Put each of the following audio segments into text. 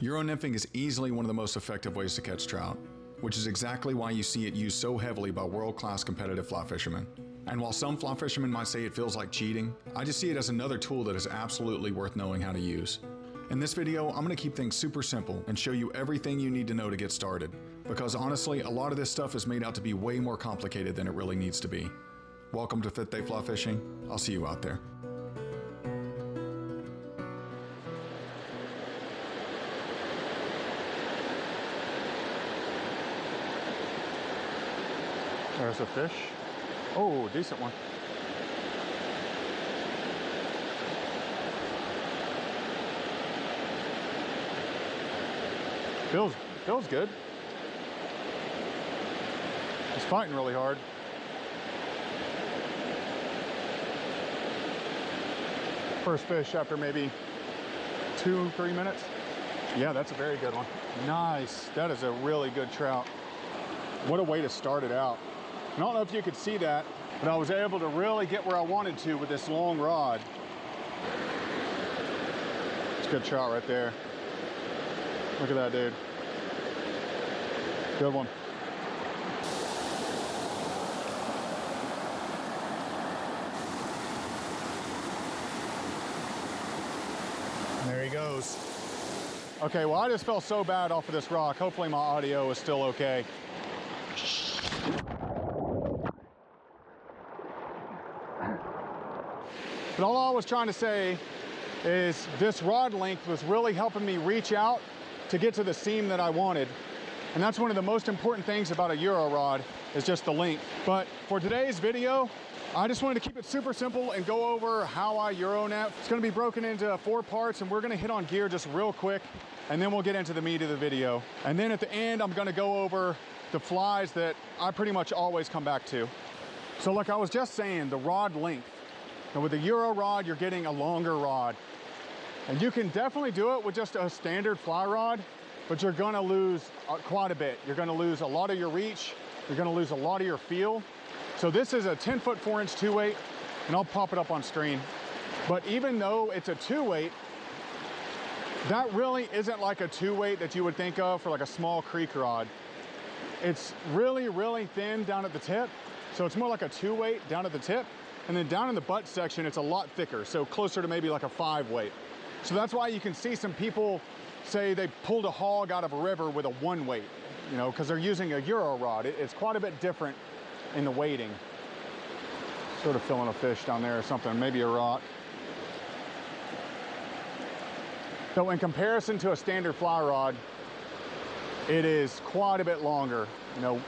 Euro nymphing is easily one of the most effective ways to catch trout, which is exactly why you see it used so heavily by world-class competitive fly fishermen. And while some fly fishermen might say it feels like cheating, I just see it as another tool that is absolutely worth knowing how to use. In this video, I'm going to keep things super simple and show you everything you need to know to get started, because honestly, a lot of this stuff is made out to be way more complicated than it really needs to be. Welcome to Fifth Day Fly Fishing. I'll see you out there. There's a fish. Oh, decent one. Feels good. He's fighting really hard. First fish after maybe 2-3 minutes. Yeah, that's a very good one. Nice. That is a really good trout. What a way to start it out. I don't know if you could see that, but I was able to really get where I wanted to with this long rod. It's a good trout right there. Look at that, dude. Good one. There he goes. Okay, well, I just felt so bad off of this rock. Hopefully my audio is still okay. But all I was trying to say is this rod length was really helping me reach out to get to the seam that I wanted. And that's one of the most important things about a Euro rod, is just the length. But for today's video, I just wanted to keep it super simple and go over how I Euro net. It's gonna be broken into 4 parts, and we're gonna hit on gear just real quick, and then we'll get into the meat of the video. And then at the end, I'm gonna go over the flies that I pretty much always come back to. So like I was just saying, the rod length. And with the Euro rod, you're getting a longer rod. And you can definitely do it with just a standard fly rod, but you're gonna lose quite a bit. You're gonna lose a lot of your reach. You're gonna lose a lot of your feel. So this is a 10-foot 4-inch 2-weight, and I'll pop it up on screen. But even though it's a 2-weight, that really isn't like a 2-weight that you would think of for like a small creek rod. It's really, really thin down at the tip. So it's more like a 2-weight down at the tip. And then down in the butt section, it's a lot thicker. So closer to maybe like a 5-weight. So that's why you can see some people say they pulled a hog out of a river with a 1-weight, you know, because they're using a Euro rod. It's quite a bit different in the weighting. Sort of filling a fish down there or something, maybe a rock. So in comparison to a standard fly rod, it is quite a bit longer. You know,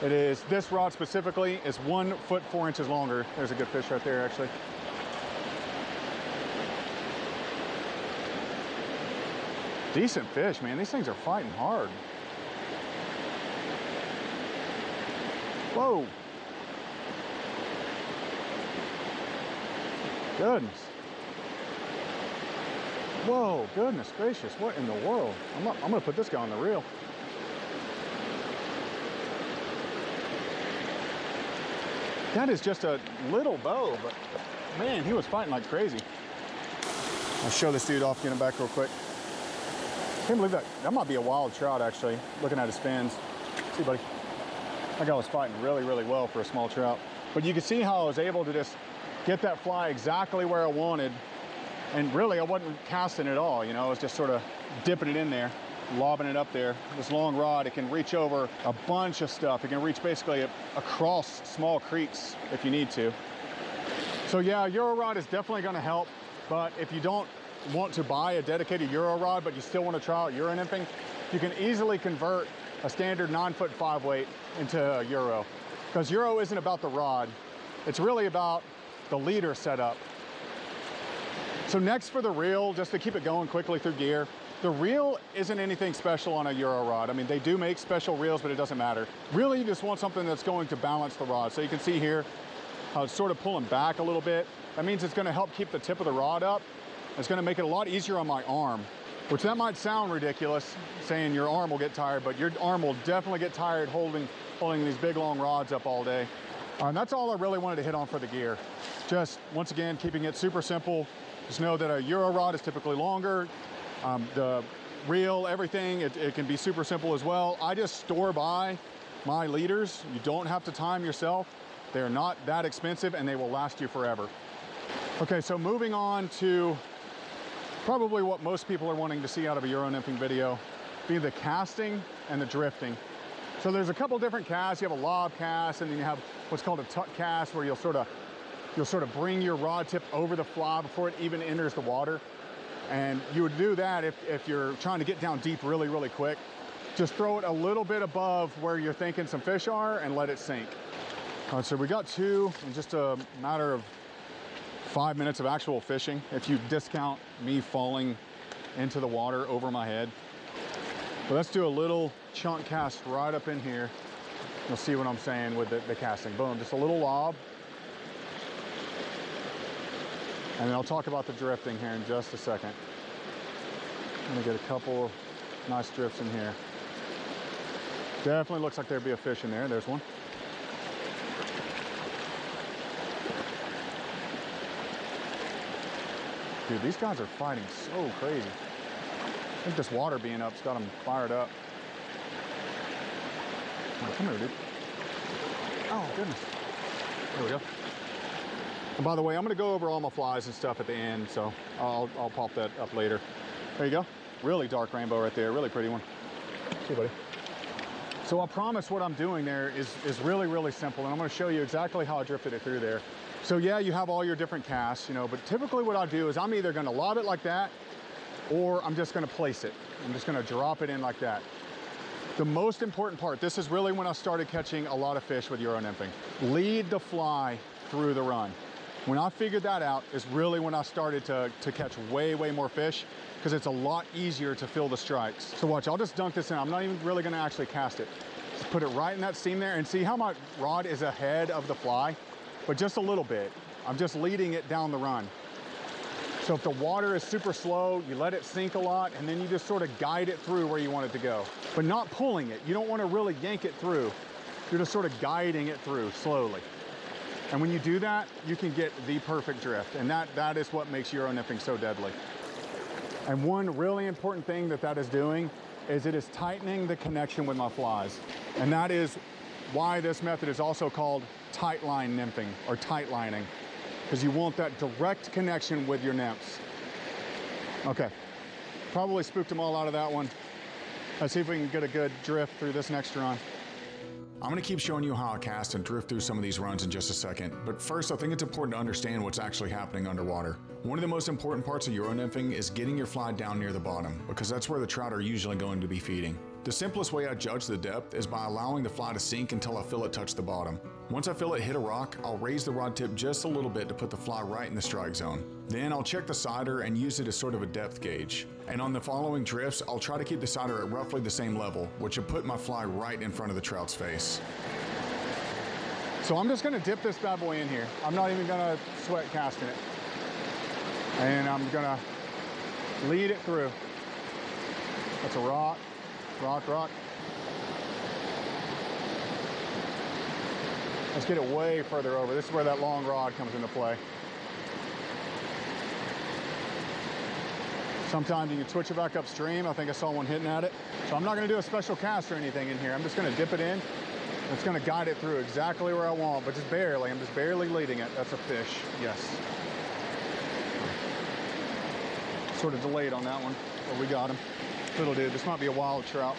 it is, this rod specifically is 1 foot 4 inches longer. There's a good fish right there, actually. Decent fish, man. These things are fighting hard. Whoa. Goodness. Whoa, goodness gracious. What in the world? I'm gonna put this guy on the reel. That is just a little bow, but man, he was fighting like crazy. I'll show this dude off, get him back real quick. Can't believe that. That might be a wild trout, actually, looking at his fins. See, buddy? That guy was fighting really, really well for a small trout. But you can see how I was able to just get that fly exactly where I wanted. And really, I wasn't casting at all, you know, I was just sort of dipping it in there, lobbing it up there. This long rod, it can reach over a bunch of stuff. It can reach basically across small creeks if you need to. So yeah, Euro rod is definitely gonna help, but if you don't want to buy a dedicated Euro rod, but you still want to try out Euro nymphing, you can easily convert a standard 9-foot 5-weight into a Euro. Because Euro isn't about the rod, it's really about the leader setup. So next for the reel, just to keep it going quickly through gear, the reel isn't anything special on a Euro rod. I mean, they do make special reels, but it doesn't matter. Really, you just want something that's going to balance the rod. So you can see here how it's sort of pulling back a little bit. That means it's gonna help keep the tip of the rod up. It's gonna make it a lot easier on my arm, which that might sound ridiculous, saying your arm will get tired, but your arm will definitely get tired holding these big long rods up all day. And that's all I really wanted to hit on for the gear. Just, once again, keeping it super simple. Just know that a Euro rod is typically longer. The reel, everything. It can be super simple as well. I just store by my leaders. You don't have to time yourself. They're not that expensive and they will last you forever. Okay, so moving on to probably what most people are wanting to see out of a Euro nymphing video, be the casting and the drifting. So there's a couple different casts. You have a lob cast, and then you have what's called a tuck cast, where you'll sort of bring your rod tip over the fly before it even enters the water. And you would do that if you're trying to get down deep really, really quick. Just throw it a little bit above where you're thinking some fish are and let it sink. All right, so we got two in just a matter of 5 minutes of actual fishing, if you discount me falling into the water over my head. But let's do a little chunk cast right up in here. You'll see what I'm saying with the casting. Boom, just a little lob. And then I'll talk about the drifting here in just a second. I'm gonna get a couple of nice drifts in here. Definitely looks like there'd be a fish in there. There's one. Dude, these guys are fighting so crazy. I think this water being up's got them fired up. Oh, come here, dude. Oh, goodness. There we go. And by the way, I'm gonna go over all my flies and stuff at the end, so I'll pop that up later. There you go. Really dark rainbow right there, really pretty one. See, buddy. So I promise what I'm doing there is really, really simple, and I'm gonna show you exactly how I drifted it through there. So yeah, you have all your different casts, you know, but typically what I do is I'm either gonna lob it like that, or I'm just gonna place it. I'm just gonna drop it in like that. The most important part, this is really when I started catching a lot of fish with Euro nymphing. Lead the fly through the run. When I figured that out is really when I started to catch way, way more fish, because it's a lot easier to fill the strikes. So watch, I'll just dunk this in. I'm not even really gonna actually cast it. Just put it right in that seam there, and see how my rod is ahead of the fly? But just a little bit. I'm just leading it down the run. So if the water is super slow, you let it sink a lot, and then you just sort of guide it through where you want it to go. But not pulling it. You don't want to really yank it through. You're just sort of guiding it through slowly. And when you do that, you can get the perfect drift. And that is what makes Euro nymphing so deadly. And one really important thing that is doing is it is tightening the connection with my flies. And that is why this method is also called tight line nymphing, or tight lining, because you want that direct connection with your nymphs. Okay, probably spooked them all out of that one. Let's see if we can get a good drift through this next run. I'm gonna keep showing you how I cast and drift through some of these runs in just a second, but first I think it's important to understand what's actually happening underwater. One of the most important parts of Euro nymphing is getting your fly down near the bottom, because that's where the trout are usually going to be feeding. The simplest way I judge the depth is by allowing the fly to sink until I feel it touch the bottom. Once I feel it hit a rock, I'll raise the rod tip just a little bit to put the fly right in the strike zone. Then I'll check the sider and use it as sort of a depth gauge. And on the following drifts, I'll try to keep the sider at roughly the same level, which will put my fly right in front of the trout's face. So I'm just gonna dip this bad boy in here. I'm not even gonna sweat casting it. And I'm gonna lead it through. That's a rock, rock, rock. Let's get it way further over. This is where that long rod comes into play. Sometimes you can twitch it back upstream. I think I saw one hitting at it. So I'm not gonna do a special cast or anything in here. I'm just gonna dip it in. It's gonna guide it through exactly where I want, but just barely. I'm just barely leading it. That's a fish, yes. Sort of delayed on that one, but we got him. Little dude, this might be a wild trout.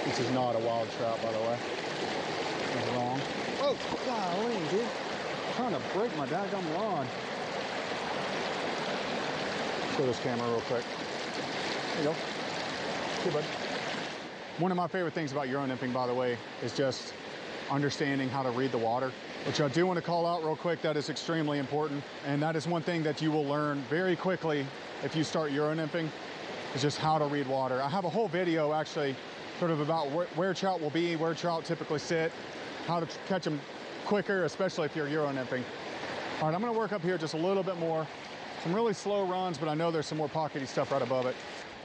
This is not a wild trout, by the way. That's wrong. Oh, golly, dude. I'm trying to break my daggum rod. Show this camera real quick. There you go. See, bud. One of my favorite things about Euro nymphing, by the way, is just understanding how to read the water, which I do want to call out real quick. That is extremely important. And that is one thing that you will learn very quickly if you start Euro nymphing, is just how to read water. I have a whole video actually sort of about where trout will be, where trout typically sit, how to catch them quicker, especially if you're Euro nymphing. All right, I'm gonna work up here just a little bit more. Some really slow runs, but I know there's some more pockety stuff right above it.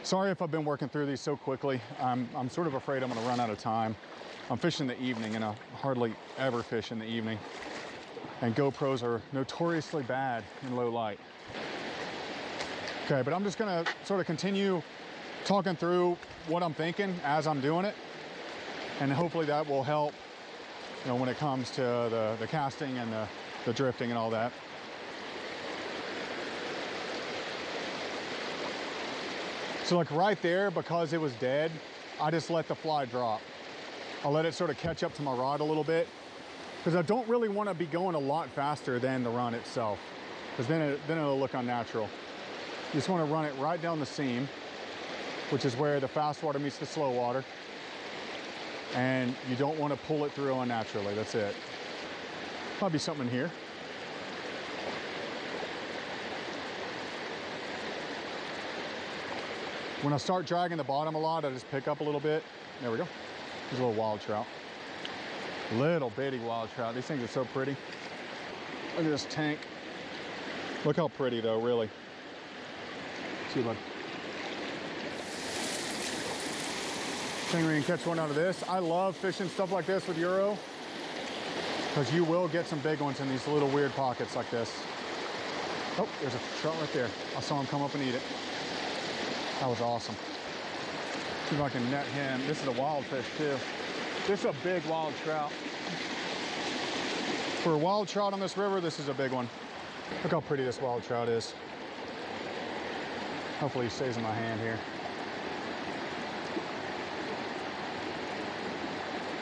Sorry if I've been working through these so quickly. I'm sort of afraid I'm gonna run out of time. I'm fishing in the evening, and I hardly ever fish in the evening. And GoPros are notoriously bad in low light. Okay, but I'm just gonna sort of continue talking through what I'm thinking as I'm doing it. And hopefully that will help, you know, when it comes to the casting and the drifting and all that. So like right there, because it was dead, I just let the fly drop. I'll let it sort of catch up to my rod a little bit, because I don't really want to be going a lot faster than the run itself, because then it'll look unnatural. You just want to run it right down the seam, which is where the fast water meets the slow water. And you don't want to pull it through unnaturally. That's it. Might be something in here. When I start dragging the bottom a lot, I just pick up a little bit. There we go. There's a little wild trout. Little bitty wild trout. These things are so pretty. Look at this tank. Look how pretty though, really. See, bud. Think we can catch one out of this. I love fishing stuff like this with Euro, because you will get some big ones in these little weird pockets like this. Oh, there's a trout right there. I saw him come up and eat it. That was awesome. See if I can net him. This is a wild fish too. This is a big wild trout. For a wild trout on this river, this is a big one. Look how pretty this wild trout is. Hopefully he stays in my hand here.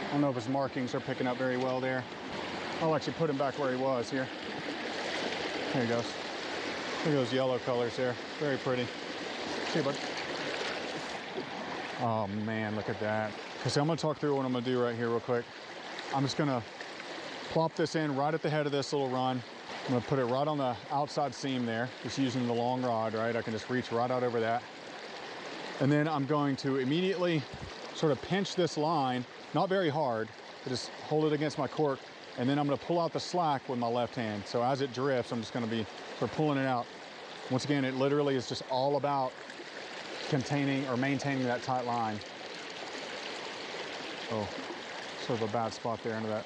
I don't know if his markings are picking up very well there. I'll actually put him back where he was here. There he goes. Look at those yellow colors there. Very pretty. See you, bud. Oh man, look at that. Okay, so I'm gonna talk through what I'm gonna do right here real quick. I'm just gonna plop this in right at the head of this little run. I'm gonna put it right on the outside seam there, just using the long rod, right? I can just reach right out over that. And then I'm going to immediately sort of pinch this line, not very hard, but just hold it against my cork. And then I'm gonna pull out the slack with my left hand. So as it drifts, I'm just gonna be sort of pulling it out. Once again, it literally is just all about containing or maintaining that tight line. Oh, sort of a bad spot there under that,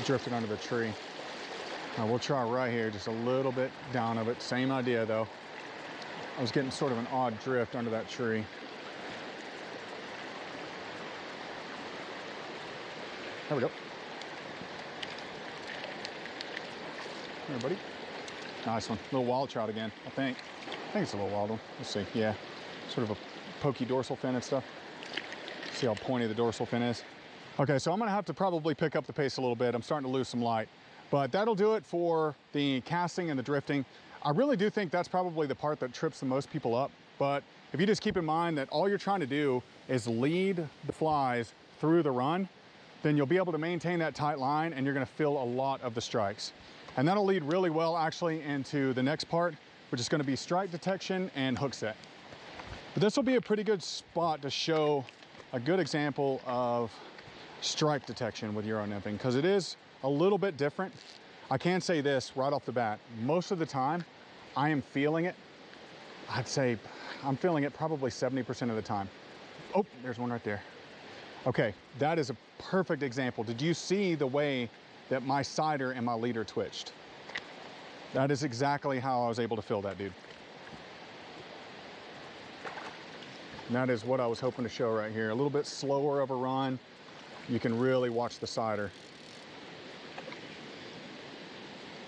drifted under the tree. Now we'll try right here, just a little bit down of it. Same idea though. I was getting sort of an odd drift under that tree. There we go. There, buddy. Nice one. Little wild trout again, I think. I think it's a little wild one. Let's see. Yeah. Sort of a pokey dorsal fin and stuff. See how pointy the dorsal fin is. Okay, so I'm gonna have to probably pick up the pace a little bit. I'm starting to lose some light. But that'll do it for the casting and the drifting. I really do think that's probably the part that trips the most people up. But if you just keep in mind that all you're trying to do is lead the flies through the run, then you'll be able to maintain that tight line and you're gonna feel a lot of the strikes. And that'll lead really well actually into the next part, which is gonna be strike detection and hook set. But this will be a pretty good spot to show a good example of strike detection with Euro nymphing, because it is a little bit different. I can say this right off the bat, most of the time I am feeling it. I'd say I'm feeling it probably 70% of the time. Oh, there's one right there. Okay, that is a perfect example. Did you see the way that my sider and my leader twitched? That is exactly how I was able to feel that, dude. And that is what I was hoping to show right here. A little bit slower of a run. You can really watch the sider.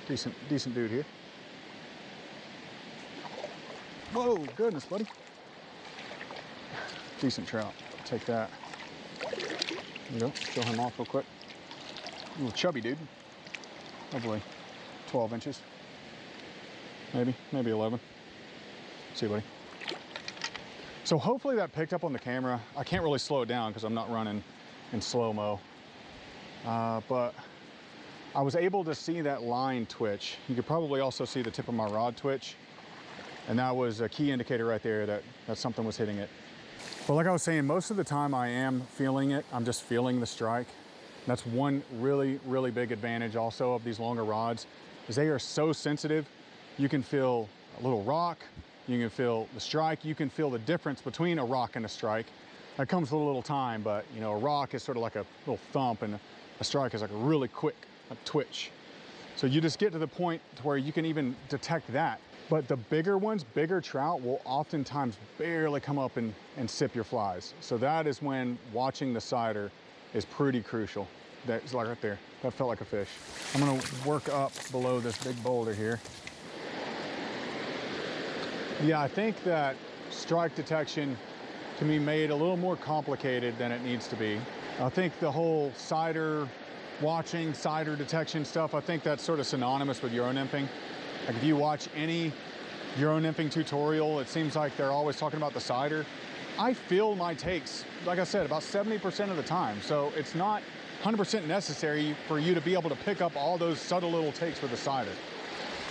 Decent dude here. Whoa, goodness, buddy. Decent trout. Take that. There you go. Show him off real quick. A little chubby dude. Probably 12 inches. Maybe 11. See you, buddy. So hopefully that picked up on the camera. I can't really slow it down because I'm not running in slow-mo. But I was able to see that line twitch. You could probably also see the tip of my rod twitch. And that was a key indicator right there that something was hitting it. But like I was saying, most of the time I am feeling it. I'm just feeling the strike. That's one really, really big advantage also of these longer rods, is they are so sensitive. You can feel a little rock, you can feel the strike, you can feel the difference between a rock and a strike. That comes with a little time, but you know, a rock is sort of like a little thump and a strike is like a really quick twitch. So you just get to the point to where you can even detect that. But the bigger ones, bigger trout will oftentimes barely come up and sip your flies. So that is when watching the sider is pretty crucial. That's like right there, that felt like a fish. I'm gonna work up below this big boulder here. Yeah, I think that strike detection can be made a little more complicated than it needs to be. I think the whole sider watching, sider detection stuff, I think that's sort of synonymous with Euro nymphing. Like if you watch any Euro nymphing tutorial, it seems like they're always talking about the sider. I feel my takes, like I said, about 70% of the time. So it's not 100% necessary for you to be able to pick up all those subtle little takes with the sider.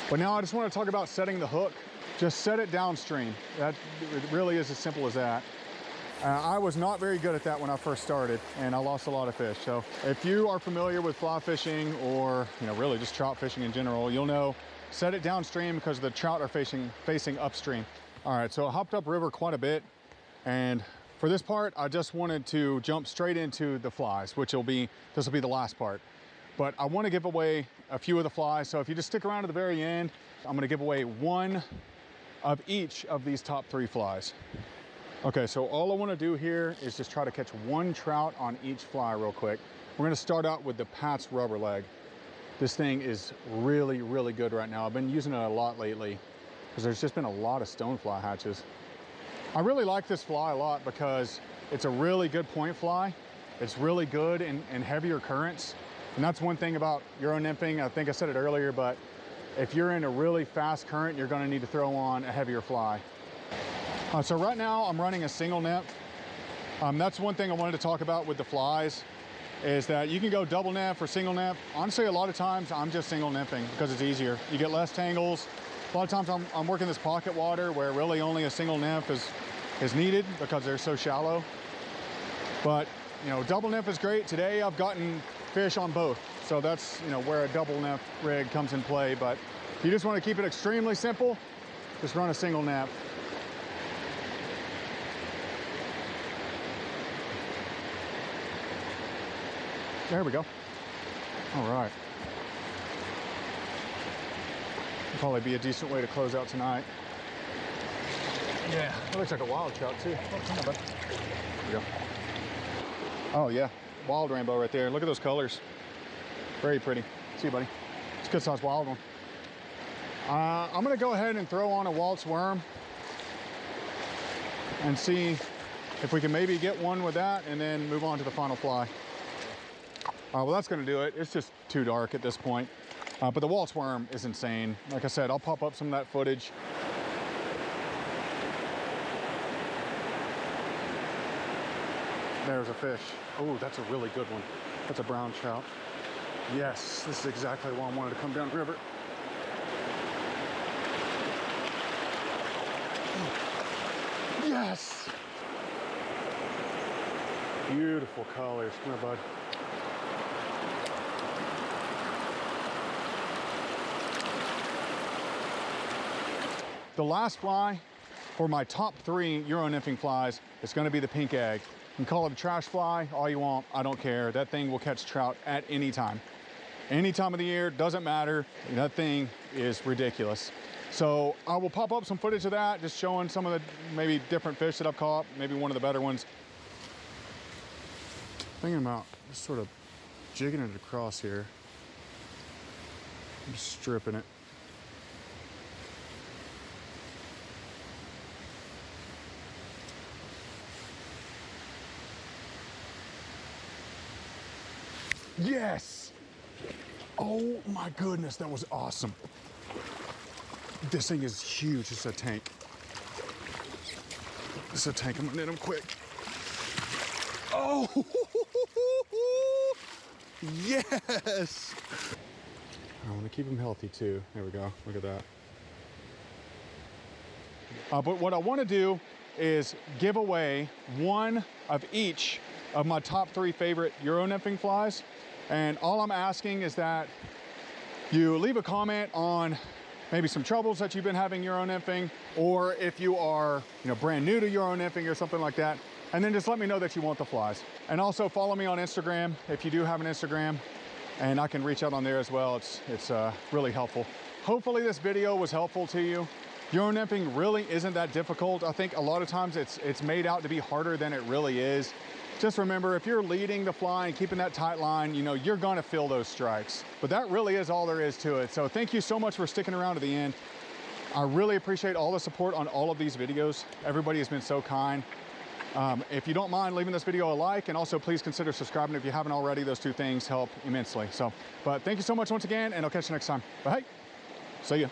But now I just want to talk about setting the hook. Just set it downstream. That it really is as simple as that. I was not very good at that when I first started, and I lost a lot of fish. So if you are familiar with fly fishing, or really just trout fishing in general, you'll know set it downstream because the trout are facing upstream. All right, so I hopped up river quite a bit, and for this part, I just wanted to jump straight into the flies, this will be the last part. But I want to give away a few of the flies, so if you just stick around to the very end, I'm going to give away one of each of these top 3 flies. Okay, so all I want to do here is just try to catch one trout on each fly real quick. We're going to start out with the Pat's rubber leg. This thing is really, really good right now. I've been using it a lot lately because there's just been a lot of stonefly hatches. I really like this fly a lot because it's a really good point fly. It's really good in heavier currents. And that's one thing about Euro nymphing. I think I said it earlier, but if you're in a really fast current, you're going to need to throw on a heavier fly. So right now I'm running a single nymph. That's one thing I wanted to talk about with the flies, is that you can go double nymph or single nymph. Honestly, a lot of times I'm just single nymphing because it's easier. You get less tangles. A lot of times I'm working this pocket water where really only a single nymph is needed because they're so shallow. But double nymph is great. Today I've gotten fish on both. So that's where a double nymph rig comes in play. But if you just want to keep it extremely simple, just run a single nymph. There we go. All right. Probably be a decent way to close out tonight. Yeah, it looks like a wild trout too. Oh, come on, bud. There we go. Oh yeah, wild rainbow right there. Look at those colors. Very pretty. See you, buddy. It's a good sized wild one. I'm gonna go ahead and throw on a waltz worm and see if we can maybe get one with that and then move on to the final fly. Well, that's gonna do it. It's just too dark at this point. But the waltz worm is insane. Like I said, I'll pop up some of that footage. There's a fish. Oh, that's a really good one. That's a brown trout. Yes, this is exactly why I wanted to come down river. Yes! Beautiful colors. Come here, bud. The last fly for my top 3 Euro nymphing flies is going to be the pink egg. You can call it a trash fly all you want. I don't care. That thing will catch trout at any time. Any time of the year, doesn't matter. That thing is ridiculous. So I will pop up some footage of that, just showing some of the maybe different fish that I've caught, maybe one of the better ones. Thinking about just sort of jigging it across here. I'm just stripping it. Yes! Oh my goodness, that was awesome. This thing is huge. It's a tank. It's a tank. I'm gonna net him quick. Oh! Yes! I want to keep him healthy too. There we go. Look at that. But what I want to do is give away one of each of my top 3 favorite Euro nymphing flies. And all I'm asking is that you leave a comment on maybe some troubles that you've been having Euro nymphing, or if you are brand new to Euro nymphing or something like that, and then just let me know that you want the flies. And also follow me on Instagram if you do have an Instagram, and I can reach out on there as well. It's really helpful. Hopefully this video was helpful to you. Euro nymphing really isn't that difficult. I think a lot of times it's made out to be harder than it really is. Just remember, if you're leading the fly and keeping that tight line, you know, you're gonna feel those strikes. But that really is all there is to it. So thank you so much for sticking around to the end. I really appreciate all the support on all of these videos. Everybody has been so kind. If you don't mind leaving this video a like, and also please consider subscribing if you haven't already. Those two things help immensely. But thank you so much once again, and I'll catch you next time. Bye. See ya.